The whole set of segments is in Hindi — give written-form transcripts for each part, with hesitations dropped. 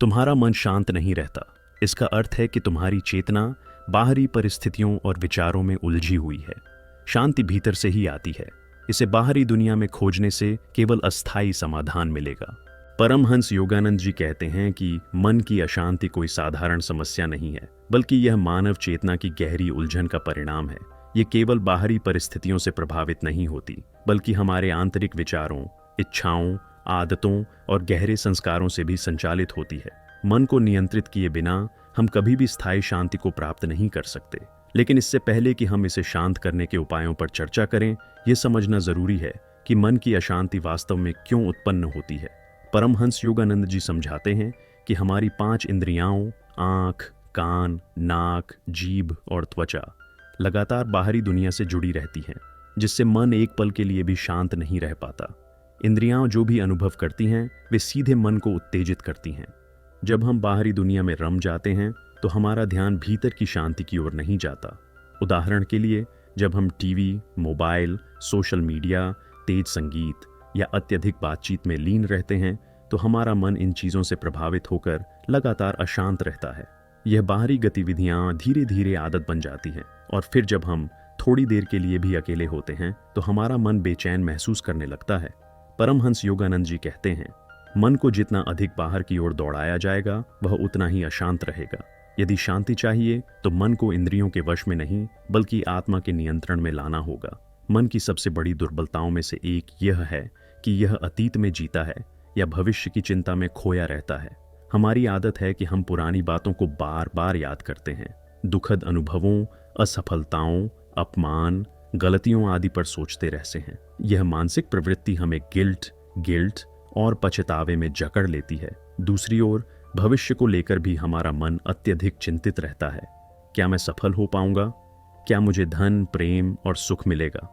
तुम्हारा मन शांत नहीं रहता। इसका अर्थ है कि तुम्हारी चेतना बाहरी परिस्थितियों और विचारों में उलझी हुई है। शांति भीतर से ही आती है। इसे बाहरी दुनिया में खोजने से केवल अस्थायी समाधान मिलेगा। परमहंस योगानंद जी कहते हैं कि मन की अशांति कोई साधारण समस्या नहीं है, बल्कि यह मानव चेतना की गहरी उलझन का परिणाम है। ये केवल बाहरी परिस्थितियों से प्रभावित नहीं होती, बल्कि हमारे आंतरिक विचारों, इच्छाओं, आदतों और गहरे संस्कारों से भी संचालित होती है। मन को नियंत्रित किए बिना हम कभी भी स्थायी शांति को प्राप्त नहीं कर सकते। लेकिन इससे पहले कि हम इसे शांत करने के उपायों पर चर्चा करें, यह समझना जरूरी है कि मन की अशांति वास्तव में क्यों उत्पन्न होती है। परमहंस योगानंद जी समझाते हैं कि हमारी 5 इंद्रियाओं आँख, कान, नाक, जीभ और त्वचा लगातार बाहरी दुनिया से जुड़ी रहती हैं, जिससे मन एक पल के लिए भी शांत नहीं रह पाता। इंद्रियां जो भी अनुभव करती हैं वे सीधे मन को उत्तेजित करती हैं। जब हम बाहरी दुनिया में रम जाते हैं तो हमारा ध्यान भीतर की शांति की ओर नहीं जाता। उदाहरण के लिए, जब हम टीवी, मोबाइल, सोशल मीडिया, तेज संगीत या अत्यधिक बातचीत में लीन रहते हैं तो हमारा मन इन चीज़ों से प्रभावित होकर लगातार अशांत रहता है। यह बाहरी गतिविधियां धीरे धीरे आदत बन जाती हैं और फिर जब हम थोड़ी देर के लिए भी अकेले होते हैं तो हमारा मन बेचैन महसूस करने लगता है। परमहंस योगानंद जी कहते हैं, मन को जितना अधिक बाहर की ओर दौड़ाया जाएगा वह उतना ही अशांत रहेगा। यदि शांति चाहिए तो मन को इंद्रियों के वश में नहीं बल्कि आत्मा के नियंत्रण में लाना होगा। मन की सबसे बड़ी दुर्बलताओं में से एक यह है कि यह अतीत में जीता है या भविष्य की चिंता में खोया रहता है। हमारी आदत है कि हम पुरानी बातों को बार बार याद करते हैं। दुखद अनुभवों, असफलताओं, अपमान, गलतियों आदि पर सोचते रहते हैं। यह मानसिक प्रवृत्ति हमें गिल्ट और पछतावे में जकड़ लेती है। दूसरी ओर भविष्य को लेकर भी हमारा मन अत्यधिक चिंतित रहता है। क्या मैं सफल हो पाऊंगा? क्या मुझे धन, प्रेम और सुख मिलेगा?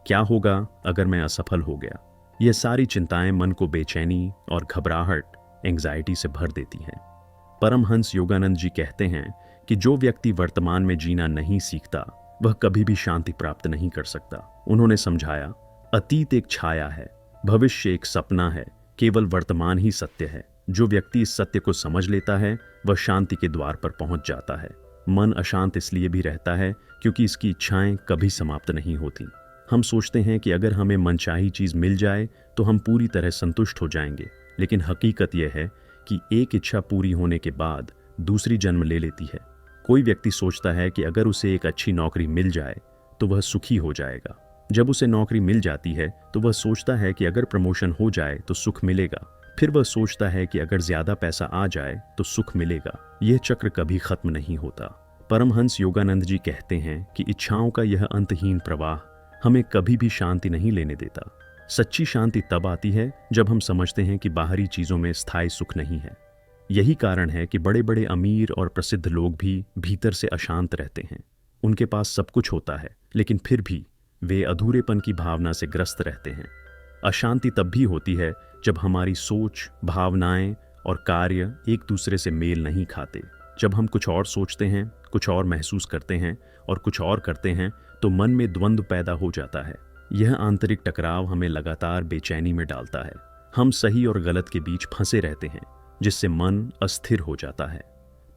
क्या होगा अगर मैं असफल हो गया? यह सारी चिंताएं मन को बेचैनी और घबराहट, एंग्जाइटी से भर देती हैं। परमहंस योगानंद जी कहते हैं कि जो व्यक्ति वर्तमान में जीना नहीं सीखता वह कभी भी शांति प्राप्त नहीं कर सकता। उन्होंने समझाया, अतीत एक छाया है, भविष्य एक सपना है, केवल वर्तमान ही सत्य है। जो व्यक्ति इस सत्य को समझ लेता है वह शांति के द्वार पर पहुंच जाता है। मन अशांत इसलिए भी रहता है क्योंकि इसकी इच्छाएं कभी समाप्त नहीं होती। हम सोचते हैं कि अगर हमें मनचाही चीज मिल जाए तो हम पूरी तरह संतुष्ट हो जाएंगे, लेकिन हकीकत यह है कि एक इच्छा पूरी होने के बाद दूसरी जन्म ले लेती है। कोई व्यक्ति सोचता है कि अगर उसे एक अच्छी नौकरी मिल जाए तो वह सुखी हो जाएगा। जब उसे नौकरी मिल जाती है तो वह सोचता है कि अगर प्रमोशन हो जाए तो सुख मिलेगा। फिर वह सोचता है कि अगर ज्यादा पैसा आ जाए तो सुख मिलेगा। यह चक्र कभी खत्म नहीं होता। परमहंस योगानंद जी कहते हैं कि इच्छाओं का यह अंतहीन प्रवाह हमें कभी भी शांति नहीं लेने देता। सच्ची शांति तब आती है जब हम समझते हैं कि बाहरी चीजों में स्थायी सुख नहीं है। यही कारण है कि बड़े बड़े अमीर और प्रसिद्ध लोग भी भीतर से अशांत रहते हैं। उनके पास सब कुछ होता है, लेकिन फिर भी वे अधूरेपन की भावना से ग्रस्त रहते हैं। अशांति तब भी होती है जब हमारी सोच, भावनाएं और कार्य एक दूसरे से मेल नहीं खाते। जब हम कुछ और सोचते हैं, कुछ और महसूस करते हैं और कुछ और करते हैं तो मन में द्वंद्व पैदा हो जाता है। यह आंतरिक टकराव हमें लगातार बेचैनी में डालता है। हम सही और गलत के बीच फंसे रहते हैं, जिससे मन अस्थिर हो जाता है।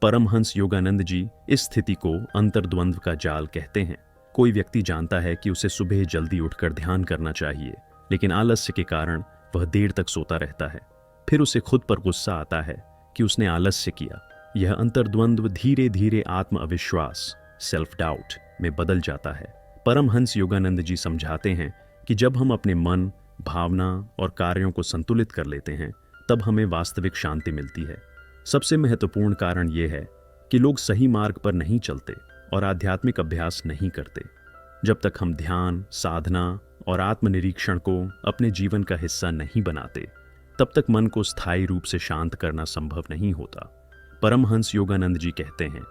परमहंस योगानंद जी इस स्थिति को अंतर्द्वंद्व का जाल कहते हैं। कोई व्यक्ति जानता है कि उसे सुबह जल्दी उठकर ध्यान करना चाहिए, लेकिन आलस्य के कारण वह देर तक सोता रहता है। फिर उसे खुद पर गुस्सा आता है कि उसने आलस्य किया। यह अंतर्द्वंद्व धीरे धीरे आत्म अविश्वास, सेल्फ डाउट में बदल जाता है। परमहंस योगानंद जी समझाते हैं कि जब हम अपने मन, भावना और कार्यों को संतुलित कर लेते हैं तब हमें वास्तविक शांति मिलती है। सबसे महत्वपूर्ण कारण यह है कि लोग सही मार्ग पर नहीं चलते और आध्यात्मिक अभ्यास नहीं करते। जब तक हम ध्यान, साधना और आत्मनिरीक्षण को अपने जीवन का हिस्सा नहीं बनाते, तब तक मन को स्थायी रूप से शांत करना संभव नहीं होता। परमहंस योगानंद जी कहते हैं,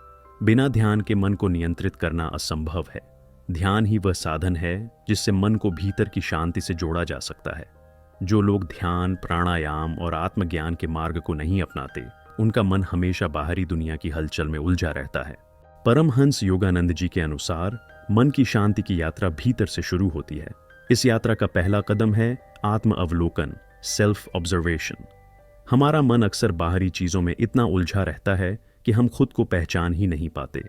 बिना ध्यान के मन को नियंत्रित करना असंभव है। ध्यान ही वह साधन है जिससे मन को भीतर की शांति से जोड़ा जा सकता है। जो लोग ध्यान, प्राणायाम और आत्मज्ञान के मार्ग को नहीं अपनाते, उनका मन हमेशा बाहरी दुनिया की हलचल में उलझा रहता है। परमहंस योगानंद जी के अनुसार मन की शांति की यात्रा भीतर से शुरू होती है। इस यात्रा का पहला कदम है आत्म अवलोकन, सेल्फ ऑब्जर्वेशन। हमारा मन अक्सर बाहरी चीज़ों में इतना उलझा रहता है कि हम खुद को पहचान ही नहीं पाते।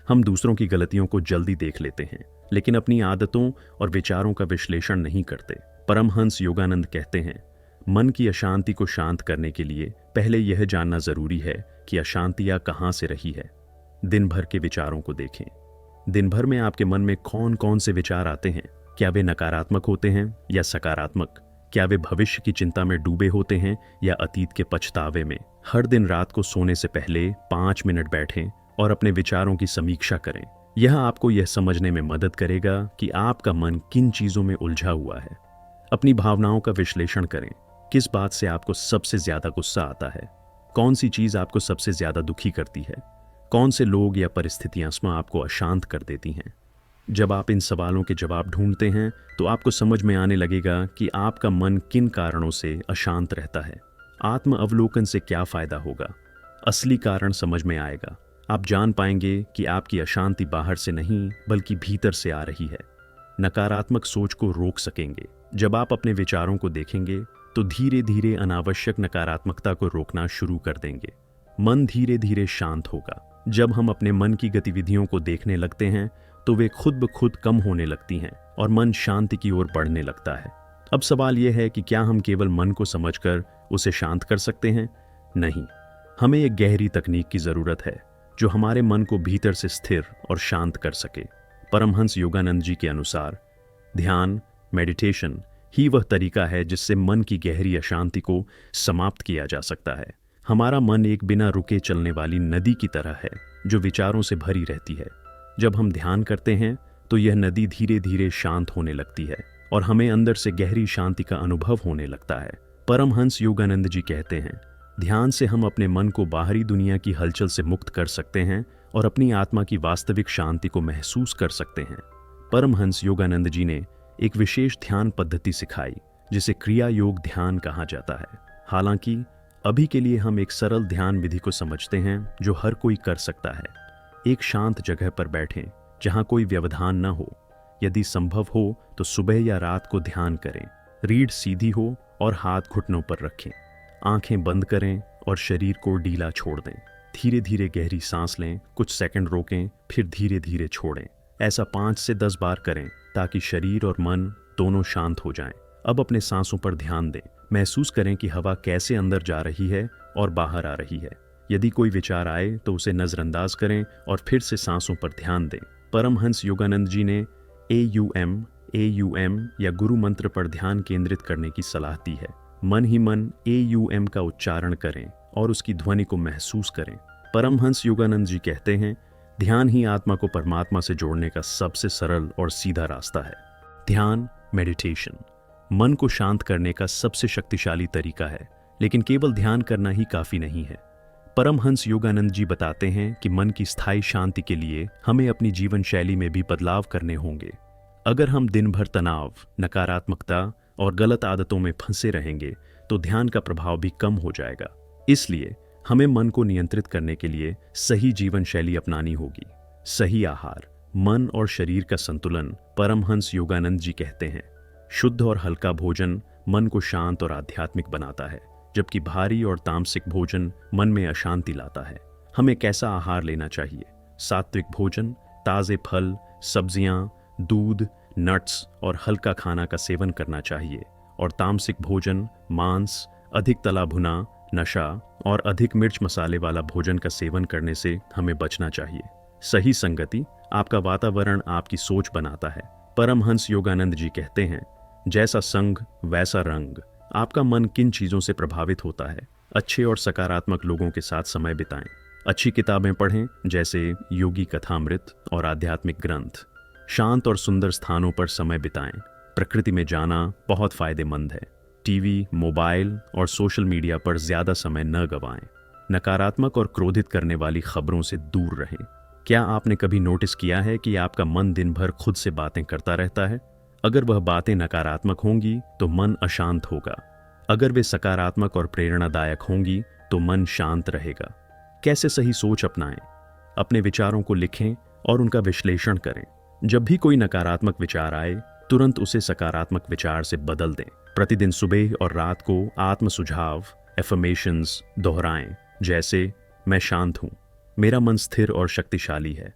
हम दूसरों की गलतियों को जल्दी देख लेते हैं, लेकिन अपनी आदतों और विचारों का विश्लेषण नहीं करते। परमहंस योगानंद कहते हैं, मन की अशांति को शांत करने के लिए पहले यह जानना जरूरी है कि अशांतियां कहाँ से रही है। दिन भर के विचारों को देखें। दिन भर में आपके मन में कौन कौन से विचार आते हैं? क्या वे नकारात्मक होते हैं या सकारात्मक? क्या वे भविष्य की चिंता में डूबे होते हैं या अतीत के पछतावे में? हर दिन रात को सोने से पहले 5 मिनट बैठें और अपने विचारों की समीक्षा करें। यह आपको यह समझने में मदद करेगा कि आपका मन किन चीज़ों में उलझा हुआ है। अपनी भावनाओं का विश्लेषण करें। किस बात से आपको सबसे ज्यादा गुस्सा आता है? कौन सी चीज़ आपको सबसे ज्यादा दुखी करती है? कौन से लोग या परिस्थितियां आपको अशांत कर देती हैं? जब आप इन सवालों के जवाब ढूंढते हैं तो आपको समझ में आने लगेगा कि आपका मन किन कारणों से अशांत रहता है। आत्म अवलोकन से क्या फायदा होगा? असली कारण समझ में आएगा। आप जान पाएंगे कि आपकी अशांति बाहर से नहीं बल्कि भीतर से आ रही है। नकारात्मक सोच को रोक सकेंगे। जब आप अपने विचारों को देखेंगे तो धीरे धीरे अनावश्यक नकारात्मकता को रोकना शुरू कर देंगे। मन धीरे धीरे शांत होगा। जब हम अपने मन की गतिविधियों को देखने लगते हैं तो वे खुद ब खुद कम होने लगती हैं और मन शांति की ओर बढ़ने लगता है। अब सवाल यह है कि क्या हम केवल मन को समझकर उसे शांत कर सकते हैं? नहीं, हमें एक गहरी तकनीक की जरूरत है जो हमारे मन को भीतर से स्थिर और शांत कर सके। परमहंस योगानंद जी के अनुसार ध्यान, मेडिटेशन ही वह तरीका है जिससे मन की गहरी अशांति को समाप्त किया जा सकता है। हमारा मन एक बिना रुके चलने वाली नदी की तरह है जो विचारों से भरी रहती है। जब हम ध्यान करते हैं तो यह नदी धीरे धीरे शांत होने लगती है और हमें अंदर से गहरी शांति का अनुभव होने लगता है। परमहंस योगानंद जी कहते हैं, ध्यान से हम अपने मन को बाहरी दुनिया की हलचल से मुक्त कर सकते हैं और अपनी आत्मा की वास्तविक शांति को महसूस कर सकते हैं। परमहंस योगानंद जी ने एक विशेष ध्यान पद्धति सिखाई जिसे क्रिया योग ध्यान कहा जाता है। हालांकि अभी के लिए हम एक सरल ध्यान विधि को समझते हैं जो हर कोई कर सकता है। एक शांत जगह पर बैठें जहां कोई व्यवधान न हो। यदि संभव हो तो सुबह या रात को ध्यान करें। रीढ़ सीधी हो और हाथ घुटनों पर रखें। आंखें बंद करें और शरीर को ढीला छोड़ दें। धीरे धीरे गहरी सांस लें, कुछ सेकंड रोकें, फिर धीरे धीरे छोड़ें। ऐसा 5 से 10 बार करें ताकि शरीर और मन दोनों शांत हो जाएं। अब अपने सांसों पर ध्यान दें। महसूस करें कि हवा कैसे अंदर जा रही है और बाहर आ रही है। यदि कोई विचार आए तो उसे नजरअंदाज करें और फिर से सांसों पर ध्यान दें। परमहंस योगानंद जी ने AUM या गुरु मंत्र पर ध्यान केंद्रित करने की सलाह दी है। मन ही मन AUM का उच्चारण करें और उसकी ध्वनि को महसूस करें। परमहंस योगानंद जी कहते हैं, ध्यान ही आत्मा को परमात्मा से जोड़ने का सबसे सरल और सीधा रास्ता है। ध्यान, मेडिटेशन मन को शांत करने का सबसे शक्तिशाली तरीका है, लेकिन केवल ध्यान करना ही काफी नहीं है। परमहंस योगानंद जी बताते हैं कि मन की स्थायी शांति के लिए हमें अपनी जीवन शैली में भी बदलाव करने होंगे। अगर हम दिन भर तनाव, नकारात्मकता और गलत आदतों में फंसे रहेंगे तो ध्यान का प्रभाव भी कम हो जाएगा। इसलिए हमें मन को नियंत्रित करने के लिए सही जीवन शैली अपनानी होगी। सही आहार, मन और शरीर का संतुलन। परमहंस योगानंद जी कहते हैं, शुद्ध और हल्का भोजन मन को शांत और आध्यात्मिक बनाता है, जबकि भारी और तामसिक भोजन मन में अशांति लाता है। हमें कैसा आहार लेना चाहिए? सात्विक भोजन, ताजे फल, सब्जियां, दूध, नट्स और हल्का खाना का सेवन करना चाहिए। और तामसिक भोजन, मांस, अधिक तला भुना, नशा और अधिक मिर्च मसाले वाला भोजन का सेवन करने से हमें बचना चाहिए। सही संगति आपका वातावरण आपकी सोच बनाता है। परमहंस योगानंद जी कहते हैं, जैसा संग वैसा रंग। आपका मन किन चीज़ों से प्रभावित होता है? अच्छे और सकारात्मक लोगों के साथ समय बिताएं। अच्छी किताबें पढ़ें जैसे योगी कथामृत और आध्यात्मिक ग्रंथ। शांत और सुंदर स्थानों पर समय बिताएं। प्रकृति में जाना बहुत फायदेमंद है। टीवी, मोबाइल और सोशल मीडिया पर ज्यादा समय न गंवाएं। नकारात्मक और क्रोधित करने वाली खबरों से दूर रहें। क्या आपने कभी नोटिस किया है कि आपका मन दिन भर खुद से बातें करता रहता है? अगर वह बातें नकारात्मक होंगी तो मन अशांत होगा। अगर वे सकारात्मक और प्रेरणादायक होंगी तो मन शांत रहेगा। कैसे सही सोच अपनाएं? अपने विचारों को लिखें और उनका विश्लेषण करें। जब भी कोई नकारात्मक विचार आए, तुरंत उसे सकारात्मक विचार से बदल दें। प्रतिदिन सुबह और रात को आत्म सुझाव एफर्मेशंस दोहराएं, जैसे मैं शांत हूं, मेरा मन स्थिर और शक्तिशाली है,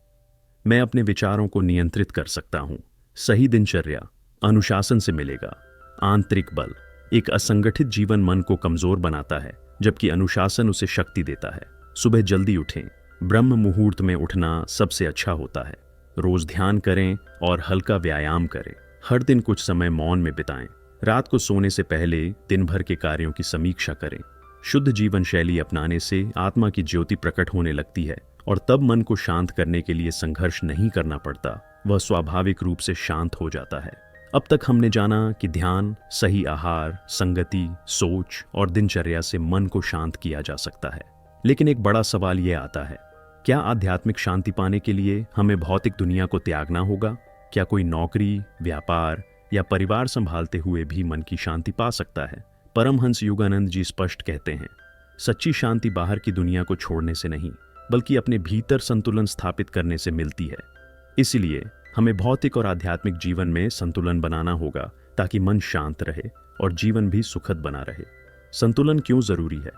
मैं अपने विचारों को नियंत्रित कर सकता हूं। सही दिनचर्या अनुशासन से मिलेगा। आंतरिक बल, एक असंगठित जीवन मन को कमजोर बनाता है, जबकि अनुशासन उसे शक्ति देता है। सुबह जल्दी उठें, ब्रह्म मुहूर्त में उठना सबसे अच्छा होता है। रोज ध्यान करें और हल्का व्यायाम करें। हर दिन कुछ समय मौन में बिताएं। रात को सोने से पहले दिन भर के कार्यों की समीक्षा करें। शुद्ध जीवन शैली अपनाने से आत्मा की ज्योति प्रकट होने लगती है और तब मन को शांत करने के लिए संघर्ष नहीं करना पड़ता, वह स्वाभाविक रूप से शांत हो जाता है। अब तक हमने जाना कि ध्यान, सही आहार, संगति, सोच और दिनचर्या से मन को शांत किया जा सकता है। लेकिन एक बड़ा सवाल यह आता है, क्या आध्यात्मिक शांति पाने के लिए हमें भौतिक दुनिया को त्यागना होगा? क्या कोई नौकरी, व्यापार या परिवार संभालते हुए भी मन की शांति पा सकता है? परमहंस योगानंद जी स्पष्ट कहते हैं, सच्ची शांति बाहर की दुनिया को छोड़ने से नहीं, बल्कि अपने भीतर संतुलन स्थापित करने से मिलती है। इसलिए हमें भौतिक और आध्यात्मिक जीवन में संतुलन बनाना होगा, ताकि मन शांत रहे और जीवन भी सुखद बना रहे। संतुलन क्यों जरूरी है?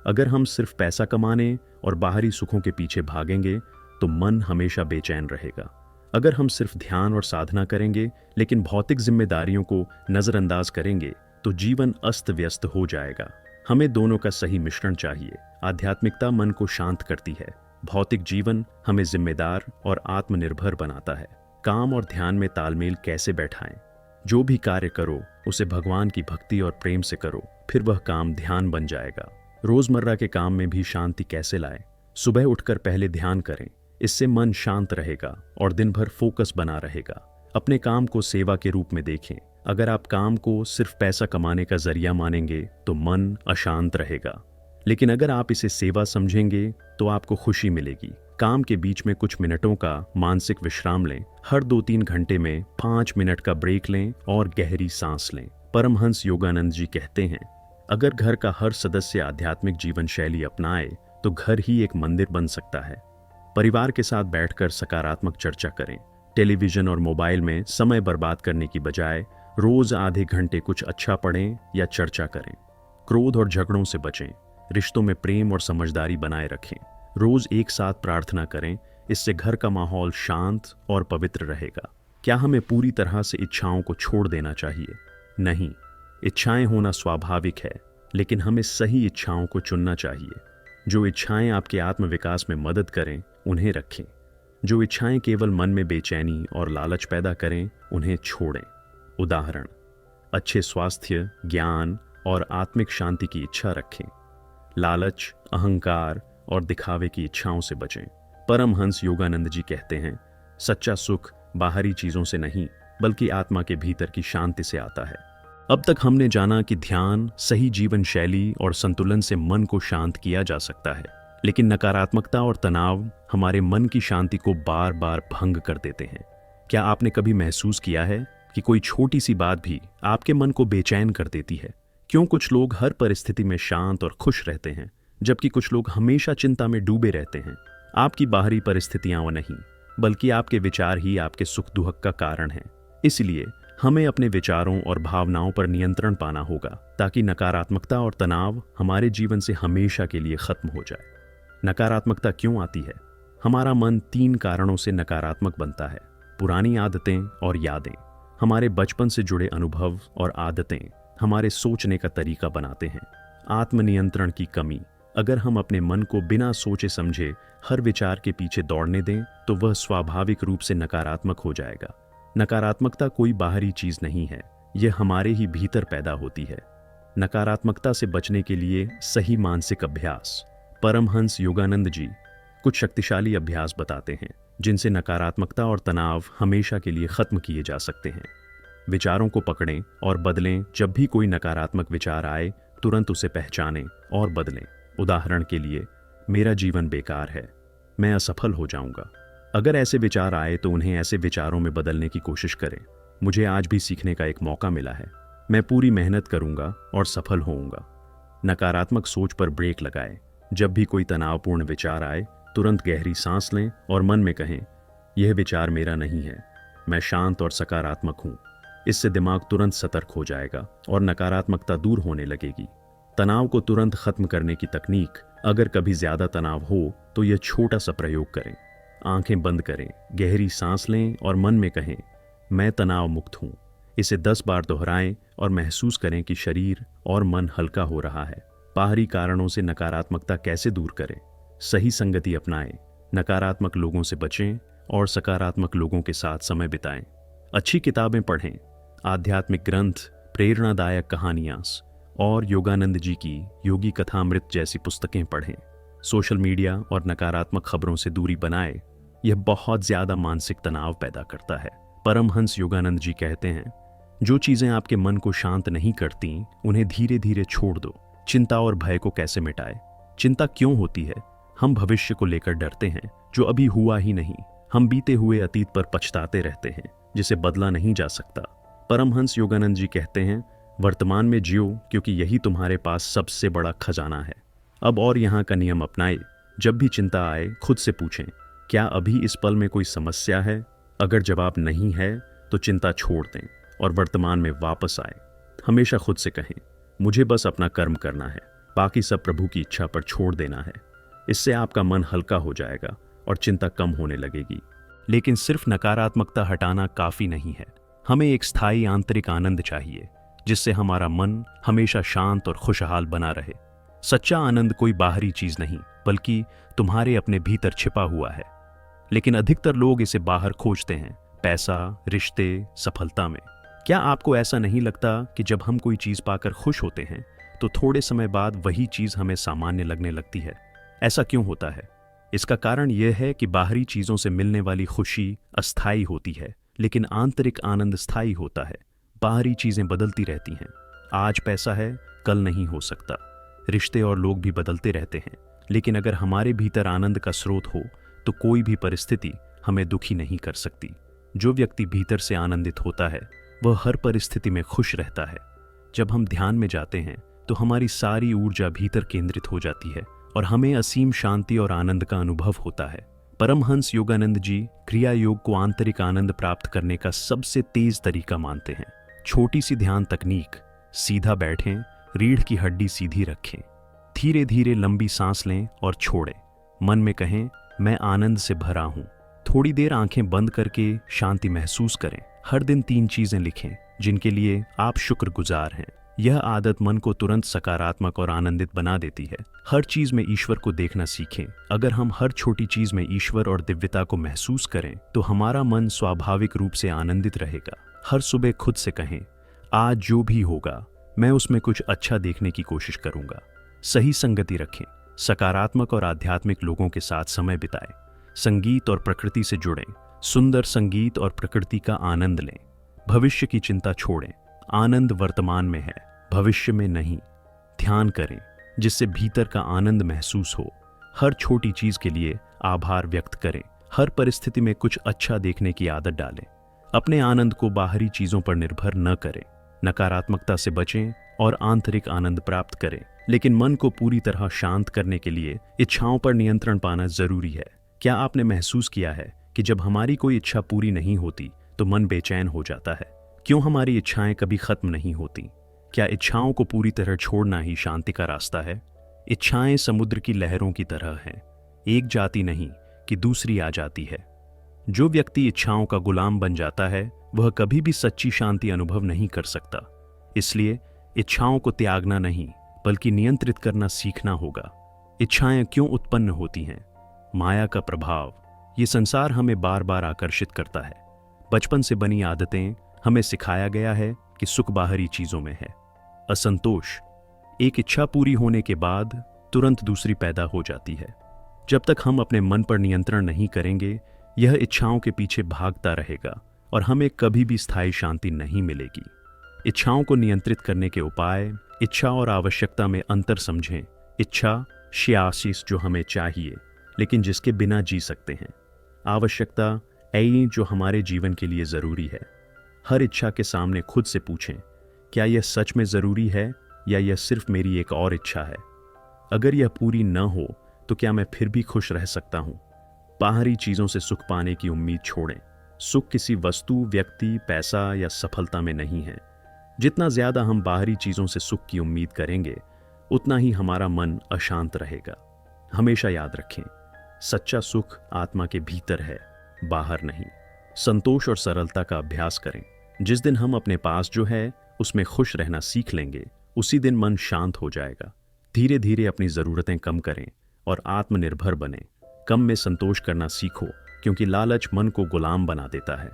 अगर हम सिर्फ पैसा कमाने और बाहरी सुखों के पीछे भागेंगे तो मन हमेशा बेचैन रहेगा। अगर हम सिर्फ ध्यान और साधना करेंगे लेकिन भौतिक जिम्मेदारियों को नजरअंदाज करेंगे तो जीवन अस्त व्यस्त हो जाएगा। हमें दोनों का सही मिश्रण चाहिए। आध्यात्मिकता मन को शांत करती है, भौतिक जीवन हमें जिम्मेदार और आत्मनिर्भर बनाता है। काम और ध्यान में तालमेल कैसे बैठाएं? जो भी कार्य करो उसे भगवान की भक्ति और प्रेम से करो, फिर वह काम ध्यान बन जाएगा। रोजमर्रा के काम में भी शांति कैसे लाएं? सुबह उठकर पहले ध्यान करें, इससे मन शांत रहेगा और दिन भर फोकस बना रहेगा। अपने काम को सेवा के रूप में देखें। अगर आप काम को सिर्फ पैसा कमाने का जरिया मानेंगे तो मन अशांत रहेगा, लेकिन अगर आप इसे सेवा समझेंगे तो आपको खुशी मिलेगी। काम के बीच में कुछ मिनटों का मानसिक विश्राम लें। हर 2-3 घंटे में 5 मिनट का ब्रेक लें और गहरी सांस लें। परमहंस योगानंद जी कहते हैं, अगर घर का हर सदस्य आध्यात्मिक जीवन शैली अपनाए तो घर ही एक मंदिर बन सकता है। परिवार के साथ बैठकर सकारात्मक चर्चा करें। टेलीविजन और मोबाइल में समय बर्बाद करने की बजाय रोज आधे घंटे कुछ अच्छा पढ़ें या चर्चा करें। क्रोध और झगड़ों से बचें। रिश्तों में प्रेम और समझदारी बनाए रखें। रोज एक साथ प्रार्थना करें, इससे घर का माहौल शांत और पवित्र रहेगा। क्या हमें पूरी तरह से इच्छाओं को छोड़ देना चाहिए? नहीं, इच्छाएं होना स्वाभाविक है, लेकिन हमें सही इच्छाओं को चुनना चाहिए। जो इच्छाएं आपके आत्मविकास में मदद करें उन्हें रखें। जो इच्छाएं केवल मन में बेचैनी और लालच पैदा करें उन्हें छोड़ें। उदाहरण, अच्छे स्वास्थ्य, ज्ञान और आत्मिक शांति की इच्छा रखें। लालच, अहंकार और दिखावे की इच्छाओं से बचें। परमहंस योगानंद जी कहते हैं, सच्चा सुख बाहरी चीजों से नहीं बल्कि आत्मा के भीतर की शांति से आता है। अब तक हमने जाना कि ध्यान, सही जीवन शैली और संतुलन से मन को शांत किया जा सकता है, लेकिन नकारात्मकता और तनाव हमारे मन की शांति को बार बार भंग कर देते हैं। क्या आपने कभी महसूस किया है कि कोई छोटी सी बात भी आपके मन को बेचैन कर देती है? क्यों कुछ लोग हर परिस्थिति में शांत और खुश रहते हैं, जबकि कुछ लोग हमेशा चिंता में डूबे रहते हैं? आपकी बाहरी परिस्थितियां वो नहीं, बल्कि आपके विचार ही आपके सुख दुख का कारण हैं। इसलिए हमें अपने विचारों और भावनाओं पर नियंत्रण पाना होगा, ताकि नकारात्मकता और तनाव हमारे जीवन से हमेशा के लिए खत्म हो जाए। नकारात्मकता क्यों आती है? हमारा मन 3 कारणों से नकारात्मक बनता है। पुरानी आदतें और यादें, हमारे बचपन से जुड़े अनुभव और आदतें हमारे सोचने का तरीका बनाते हैं। आत्मनियंत्रण की कमी, अगर हम अपने मन को बिना सोचे समझे हर विचार के पीछे दौड़ने दें तो वह स्वाभाविक रूप से नकारात्मक हो जाएगा। नकारात्मकता कोई बाहरी चीज नहीं है, यह हमारे ही भीतर पैदा होती है। नकारात्मकता से बचने के लिए सही मानसिक अभ्यास। परमहंस योगानंद जी कुछ शक्तिशाली अभ्यास बताते हैं जिनसे नकारात्मकता और तनाव हमेशा के लिए खत्म किए जा सकते हैं। विचारों को पकड़ें और बदलें। जब भी कोई नकारात्मक विचार आए तुरंत उसे पहचानें और बदलें। उदाहरण के लिए, मेरा जीवन बेकार है, मैं असफल हो जाऊंगा। अगर ऐसे विचार आए तो उन्हें ऐसे विचारों में बदलने की कोशिश करें। मुझे आज भी सीखने का एक मौका मिला है, मैं पूरी मेहनत करूंगा और सफल होऊंगा। नकारात्मक सोच पर ब्रेक लगाएं। जब भी कोई तनावपूर्ण विचार आए तुरंत गहरी सांस लें और मन में कहें, यह विचार मेरा नहीं है, मैं शांत और सकारात्मक हूं। इससे दिमाग तुरंत सतर्क हो जाएगा और नकारात्मकता दूर होने लगेगी। तनाव को तुरंत खत्म करने की तकनीक, अगर कभी ज्यादा तनाव हो तो यह छोटा सा प्रयोग करें। आंखें बंद करें, गहरी सांस लें और मन में कहें, मैं तनाव मुक्त हूं। इसे 10 बार दोहराएं और महसूस करें कि शरीर और मन हल्का हो रहा है। बाहरी कारणों से नकारात्मकता कैसे दूर करें? सही संगति अपनाएं, नकारात्मक लोगों से बचें और सकारात्मक लोगों के साथ समय बिताएं। अच्छी किताबें पढ़ें, आध्यात्मिक ग्रंथ, प्रेरणादायक कहानियां और योगानंद जी की योगी कथामृत जैसी पुस्तकें पढ़ें। सोशल मीडिया और नकारात्मक खबरों से दूरी बनाएं, यह बहुत ज्यादा मानसिक तनाव पैदा करता है। परमहंस योगानंद जी कहते हैं, जो चीजें आपके मन को शांत नहीं करती उन्हें धीरे धीरे छोड़ दो। चिंता और भय को कैसे मिटाएं? चिंता क्यों होती है? हम भविष्य को लेकर डरते हैं जो अभी हुआ ही नहीं। हम बीते हुए अतीत पर पछताते रहते हैं जिसे बदला नहीं जा सकता। परमहंस योगानंद जी कहते हैं, वर्तमान में जियो क्योंकि यही तुम्हारे पास सबसे बड़ा खजाना है। अब और यहाँ का नियम अपनाएं, जब भी चिंता आए खुद से पूछें, क्या अभी इस पल में कोई समस्या है? अगर जवाब नहीं है तो चिंता छोड़ दें और वर्तमान में वापस आए। हमेशा खुद से कहें, मुझे बस अपना कर्म करना है, बाकी सब प्रभु की इच्छा पर छोड़ देना है। इससे आपका मन हल्का हो जाएगा और चिंता कम होने लगेगी। लेकिन सिर्फ नकारात्मकता हटाना काफी नहीं है। हमें एक स्थायी आंतरिक आनंद चाहिए जिससे हमारा मन हमेशा शांत और खुशहाल बना रहे। सच्चा आनंद कोई बाहरी चीज नहीं बल्कि तुम्हारे अपने भीतर छिपा हुआ है। लेकिन अधिकतर लोग इसे बाहर खोजते हैं, पैसा, रिश्ते, सफलता में। क्या आपको ऐसा नहीं लगता कि जब हम कोई चीज पाकर खुश होते हैं तो थोड़े समय बाद वही चीज हमें सामान्य लगने लगती है? ऐसा क्यों होता है? इसका कारण यह है कि बाहरी चीजों से मिलने वाली खुशी अस्थायी होती है, लेकिन आंतरिक आनंद स्थायी होता है। बाहरी चीजें बदलती रहती हैं। आज पैसा है, कल नहीं हो सकता। रिश्ते और लोग भी बदलते रहते हैं, लेकिन अगर हमारे भीतर आनंद का स्रोत हो तो कोई भी परिस्थिति हमें दुखी नहीं कर सकती। जो व्यक्ति भीतर से आनंदित होता है वह हर परिस्थिति में खुश रहता है। जब हम ध्यान में जाते हैं तो हमारी सारी ऊर्जा भीतर केंद्रित हो जाती है और हमें असीम शांति और आनंद का अनुभव होता है। परमहंस योगानंद जी क्रिया योग को आंतरिक आनंद प्राप्त करने का सबसे तेज तरीका मानते हैं। छोटी सी ध्यान तकनीक, सीधा बैठें, रीढ़ की हड्डी सीधी रखें, धीरे धीरे लंबी सांस लें और छोड़ें। मन में कहें, मैं आनंद से भरा हूं। थोड़ी देर आंखें बंद करके शांति महसूस करें। हर दिन 3 चीजें लिखें जिनके लिए आप शुक्रगुजार हैं। यह आदत मन को तुरंत सकारात्मक और आनंदित बना देती है। हर चीज में ईश्वर को देखना सीखें। अगर हम हर छोटी चीज में ईश्वर और दिव्यता को महसूस करें तो हमारा मन स्वाभाविक रूप से आनंदित रहेगा। हर सुबह खुद से कहें, आज जो भी होगा मैं उसमें कुछ अच्छा देखने की कोशिश करूंगा। सही संगति रखें, सकारात्मक और आध्यात्मिक लोगों के साथ समय बिताएं। संगीत और प्रकृति से जुड़ें, सुंदर संगीत और प्रकृति का आनंद लें। भविष्य की चिंता छोड़ें, आनंद वर्तमान में है, भविष्य में नहीं। ध्यान करें जिससे भीतर का आनंद महसूस हो। हर छोटी चीज के लिए आभार व्यक्त करें। हर परिस्थिति में कुछ अच्छा देखने की आदत डालें। अपने आनंद को बाहरी चीजों पर निर्भर न करें। नकारात्मकता से बचें और आंतरिक आनंद प्राप्त करें। लेकिन मन को पूरी तरह शांत करने के लिए इच्छाओं पर नियंत्रण पाना जरूरी है। क्या आपने महसूस किया है कि जब हमारी कोई इच्छा पूरी नहीं होती तो मन बेचैन हो जाता है? क्यों हमारी इच्छाएं कभी खत्म नहीं होती? क्या इच्छाओं को पूरी तरह छोड़ना ही शांति का रास्ता है? इच्छाएं समुद्र की लहरों की तरह हैं, एक जाती नहीं कि दूसरी आ जाती है। जो व्यक्ति इच्छाओं का गुलाम बन जाता है वह कभी भी सच्ची शांति अनुभव नहीं कर सकता। इसलिए इच्छाओं को त्यागना नहीं बल्कि नियंत्रित करना सीखना होगा। इच्छाएं क्यों उत्पन्न होती हैं? माया का प्रभाव। ये संसार हमें बार बार आकर्षित करता है। बचपन से बनी आदतें, हमें सिखाया गया है कि सुख बाहरी चीजों में है। असंतोष, एक इच्छा पूरी होने के बाद तुरंत दूसरी पैदा हो जाती है। जब तक हम अपने मन पर नियंत्रण नहीं करेंगे यह इच्छाओं के पीछे भागता रहेगा और हमें कभी भी स्थायी शांति नहीं मिलेगी। इच्छाओं को नियंत्रित करने के उपाय। इच्छा और आवश्यकता में अंतर समझें। इच्छा श्यासिस जो हमें चाहिए लेकिन जिसके बिना जी सकते हैं। आवश्यकता ऐ जो हमारे जीवन के लिए जरूरी है। हर इच्छा के सामने खुद से पूछें, क्या यह सच में जरूरी है या यह सिर्फ मेरी एक और इच्छा है? अगर यह पूरी न हो तो क्या मैं फिर भी खुश रह सकता हूं? बाहरी चीजों से सुख पाने की उम्मीद छोड़ें। सुख किसी वस्तु, व्यक्ति, पैसा या सफलता में नहीं है। जितना ज्यादा हम बाहरी चीजों से सुख की उम्मीद करेंगे उतना ही हमारा मन अशांत रहेगा। हमेशा याद रखें, सच्चा सुख आत्मा के भीतर है, बाहर नहीं। संतोष और सरलता का अभ्यास करें। जिस दिन हम अपने पास जो है उसमें खुश रहना सीख लेंगे, उसी दिन मन शांत हो जाएगा। धीरे धीरे अपनी ज़रूरतें कम करें और आत्मनिर्भर बनें। कम में संतोष करना सीखो, क्योंकि लालच मन को गुलाम बना देता है।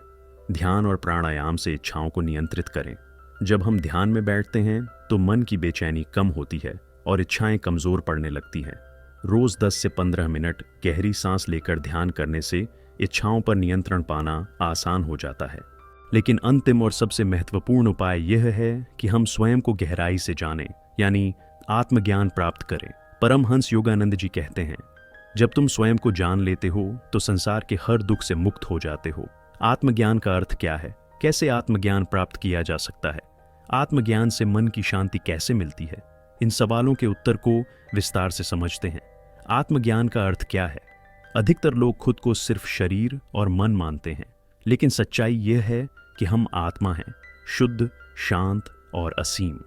ध्यान और प्राणायाम से इच्छाओं को नियंत्रित करें। जब हम ध्यान में बैठते हैं तो मन की बेचैनी कम होती है और इच्छाएं कमज़ोर पड़ने लगती हैं। रोज़ 10 से 15 मिनट गहरी सांस लेकर ध्यान करने से इच्छाओं पर नियंत्रण पाना आसान हो जाता है। लेकिन अंतिम और सबसे महत्वपूर्ण उपाय यह है कि हम स्वयं को गहराई से जानें, यानी आत्मज्ञान प्राप्त करें। परमहंस योगानंद जी कहते हैं, जब तुम स्वयं को जान लेते हो तो संसार के हर दुख से मुक्त हो जाते हो। आत्मज्ञान का अर्थ क्या है? कैसे आत्मज्ञान प्राप्त किया जा सकता है? आत्मज्ञान से मन की शांति कैसे मिलती है? इन सवालों के उत्तर को विस्तार से समझते हैं। आत्मज्ञान का अर्थ क्या है? अधिकतर लोग खुद को सिर्फ शरीर और मन मानते हैं, लेकिन सच्चाई यह है कि हम आत्मा हैं, शुद्ध, शांत और असीम।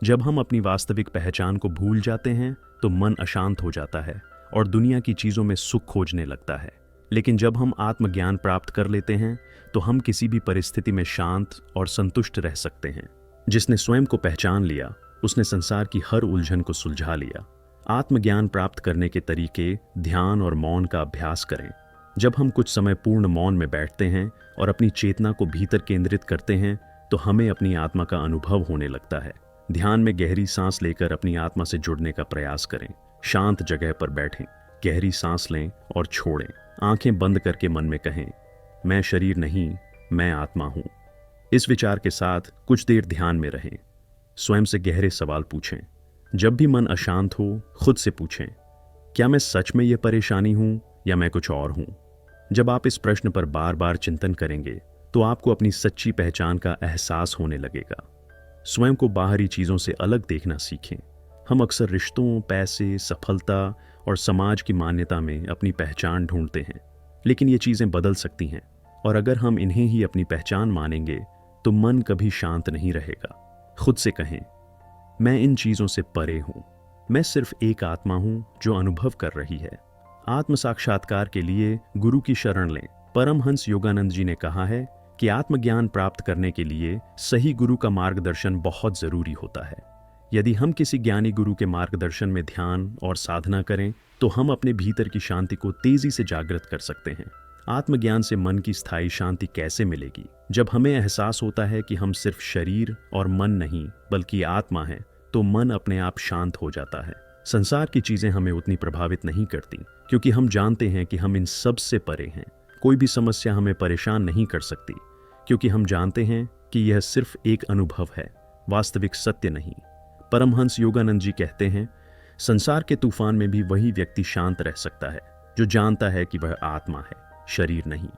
जब हम अपनी वास्तविक पहचान को भूल जाते हैं तो मन अशांत हो जाता है और दुनिया की चीज़ों में सुख खोजने लगता है। लेकिन जब हम आत्मज्ञान प्राप्त कर लेते हैं तो हम किसी भी परिस्थिति में शांत और संतुष्ट रह सकते हैं। जिसने स्वयं को पहचान लिया, उसने संसार की हर उलझन को सुलझा लिया। आत्मज्ञान प्राप्त करने के तरीके ध्यान और मौन का अभ्यास करें। जब हम कुछ समय पूर्ण मौन में बैठते हैं और अपनी चेतना को भीतर केंद्रित करते हैं तो हमें अपनी आत्मा का अनुभव होने लगता है। ध्यान में गहरी सांस लेकर अपनी आत्मा से जुड़ने का प्रयास करें। शांत जगह पर बैठें, गहरी सांस लें और छोड़ें। आंखें बंद करके मन में कहें, मैं शरीर नहीं, मैं आत्मा हूं। इस विचार के साथ कुछ देर ध्यान में रहें। स्वयं से गहरे सवाल पूछें। जब भी मन अशांत हो, खुद से पूछें, क्या मैं सच में यह परेशानी हूं या मैं कुछ और हूं? जब आप इस प्रश्न पर बार बार चिंतन करेंगे तो आपको अपनी सच्ची पहचान का एहसास होने लगेगा। स्वयं को बाहरी चीज़ों से अलग देखना सीखें। हम अक्सर रिश्तों, पैसे, सफलता और समाज की मान्यता में अपनी पहचान ढूंढते हैं, लेकिन ये चीज़ें बदल सकती हैं और अगर हम इन्हें ही अपनी पहचान मानेंगे तो मन कभी शांत नहीं रहेगा। खुद से कहें, मैं इन चीज़ों से परे हूँ, मैं सिर्फ एक आत्मा हूँ जो अनुभव कर रही है। आत्म साक्षात्कार के लिए गुरु की शरण लें। परमहंस योगानंद जी ने कहा है कि आत्मज्ञान प्राप्त करने के लिए सही गुरु का मार्गदर्शन बहुत ज़रूरी होता है। यदि हम किसी ज्ञानी गुरु के मार्गदर्शन में ध्यान और साधना करें तो हम अपने भीतर की शांति को तेज़ी से जागृत कर सकते हैं। आत्मज्ञान से मन की स्थायी शांति कैसे मिलेगी? जब हमें एहसास होता है कि हम सिर्फ शरीर और मन नहीं बल्कि आत्मा हैं, तो मन अपने आप शांत हो जाता है। संसार की चीज़ें हमें उतनी प्रभावित नहीं करती, क्योंकि हम जानते हैं कि हम इन सब से परे हैं। कोई भी समस्या हमें परेशान नहीं कर सकती, क्योंकि हम जानते हैं कि यह सिर्फ एक अनुभव है, वास्तविक सत्य नहीं। परमहंस योगानंद जी कहते हैं, संसार के तूफान में भी वही व्यक्ति शांत रह सकता है जो जानता है कि वह आत्मा है, शरीर नहीं।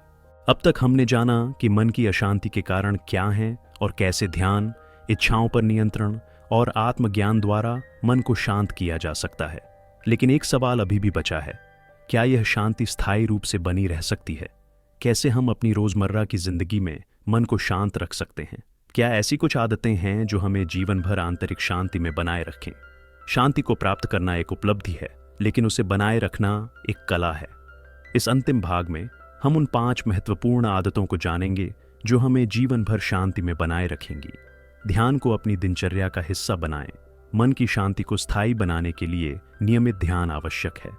अब तक हमने जाना कि मन की अशांति के कारण क्या हैं और कैसे ध्यान, इच्छाओं पर नियंत्रण और आत्मज्ञान द्वारा मन को शांत किया जा सकता है। लेकिन एक सवाल अभी भी बचा है, क्या यह शांति स्थायी रूप से बनी रह सकती है? कैसे हम अपनी रोज़मर्रा की जिंदगी में मन को शांत रख सकते हैं? क्या ऐसी कुछ आदतें हैं जो हमें जीवन भर आंतरिक शांति में बनाए रखें? शांति को प्राप्त करना एक उपलब्धि है, लेकिन उसे बनाए रखना एक कला है। इस अंतिम भाग में हम उन 5 महत्वपूर्ण आदतों को जानेंगे जो हमें जीवन भर शांति में बनाए रखेंगी। ध्यान को अपनी दिनचर्या का हिस्सा बनाएं। मन की शांति को स्थायी बनाने के लिए नियमित ध्यान आवश्यक है।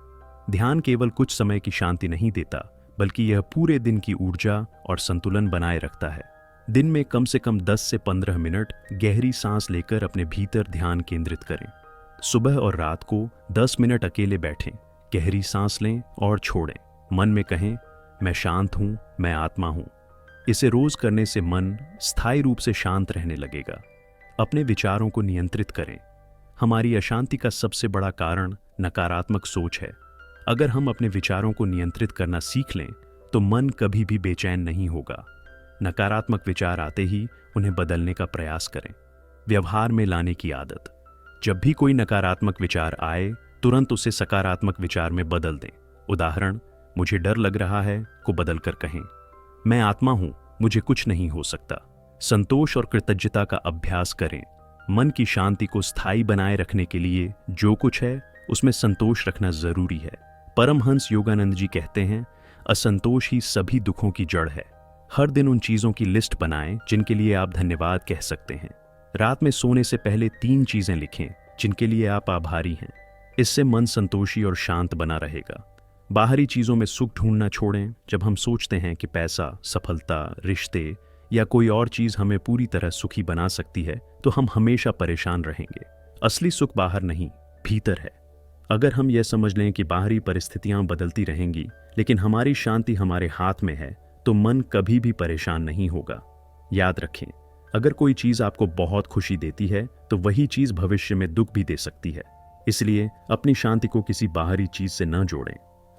ध्यान केवल कुछ समय की शांति नहीं देता, बल्कि यह पूरे दिन की ऊर्जा और संतुलन बनाए रखता है। दिन में कम से कम 10 से 15 मिनट गहरी सांस लेकर अपने भीतर ध्यान केंद्रित करें। सुबह और रात को 10 मिनट अकेले बैठें, गहरी सांस लें और छोड़ें। मन में कहें, मैं शांत हूँ, मैं आत्मा हूँ। इसे रोज करने से मन स्थायी रूप से शांत रहने लगेगा। अपने विचारों को नियंत्रित करें। हमारी अशांति का सबसे बड़ा कारण नकारात्मक सोच है। अगर हम अपने विचारों को नियंत्रित करना सीख लें तो मन कभी भी बेचैन नहीं होगा। नकारात्मक विचार आते ही उन्हें बदलने का प्रयास करें। व्यवहार में लाने की आदत। जब भी कोई नकारात्मक विचार आए, तुरंत उसे सकारात्मक विचार में बदल दें। उदाहरण, मुझे डर लग रहा है को बदलकर कहें, मैं आत्मा हूं, मुझे कुछ नहीं हो सकता। संतोष और कृतज्ञता का अभ्यास करें। मन की शांति को स्थायी बनाए रखने के लिए जो कुछ है उसमें संतोष रखना जरूरी है। परमहंस योगानंद जी कहते हैं, असंतोष ही सभी दुखों की जड़ है। हर दिन उन चीजों की लिस्ट बनाएं जिनके लिए आप धन्यवाद कह सकते हैं। रात में सोने से पहले 3 चीजें लिखें जिनके लिए आप आभारी हैं। इससे मन संतोषी और शांत बना रहेगा। बाहरी चीजों में सुख ढूंढना छोड़ें। जब हम सोचते हैं कि पैसा, सफलता, रिश्ते या कोई और चीज हमें पूरी तरह सुखी बना सकती है, तो हम हमेशा परेशान रहेंगे। असली सुख बाहर नहीं, भीतर है। अगर हम यह समझ लें कि बाहरी परिस्थितियां बदलती रहेंगी लेकिन हमारी शांति हमारे हाथ में है, तो मन कभी भी परेशान नहीं होगा। याद रखें, अगर कोई चीज आपको बहुत खुशी देती है तो वही चीज भविष्य में दुख भी दे सकती है। इसलिए अपनी शांति को किसी बाहरी चीज से न जोड़ें।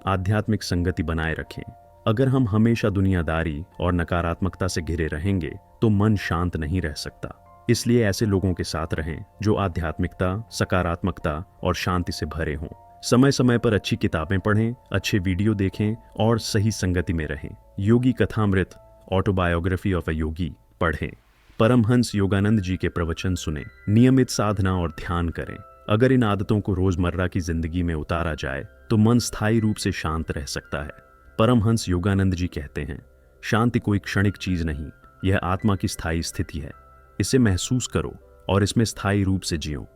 आध्यात्मिक संगति बनाए रखें। अगर हम हमेशा दुनियादारी और नकारात्मकता से घिरे रहेंगे तो मन शांत नहीं रह सकता। इसलिए ऐसे लोगों के साथ रहें जो आध्यात्मिकता, सकारात्मकता और शांति से भरे हों। समय समय पर अच्छी किताबें पढ़ें, अच्छे वीडियो देखें और सही संगति में रहें। योगी कथामृत, ऑटोबायोग्राफी ऑफ अ योगी पढ़ें। परमहंस योगानंद जी के प्रवचन सुनें। नियमित साधना और ध्यान करें। अगर इन आदतों को रोजमर्रा की जिंदगी में उतारा जाए तो मन स्थायी रूप से शांत रह सकता है। परमहंस योगानंद जी कहते हैं, शांति कोई क्षणिक चीज नहीं, यह आत्मा की स्थायी स्थिति है। इसे महसूस करो और इसमें स्थायी रूप से जियो।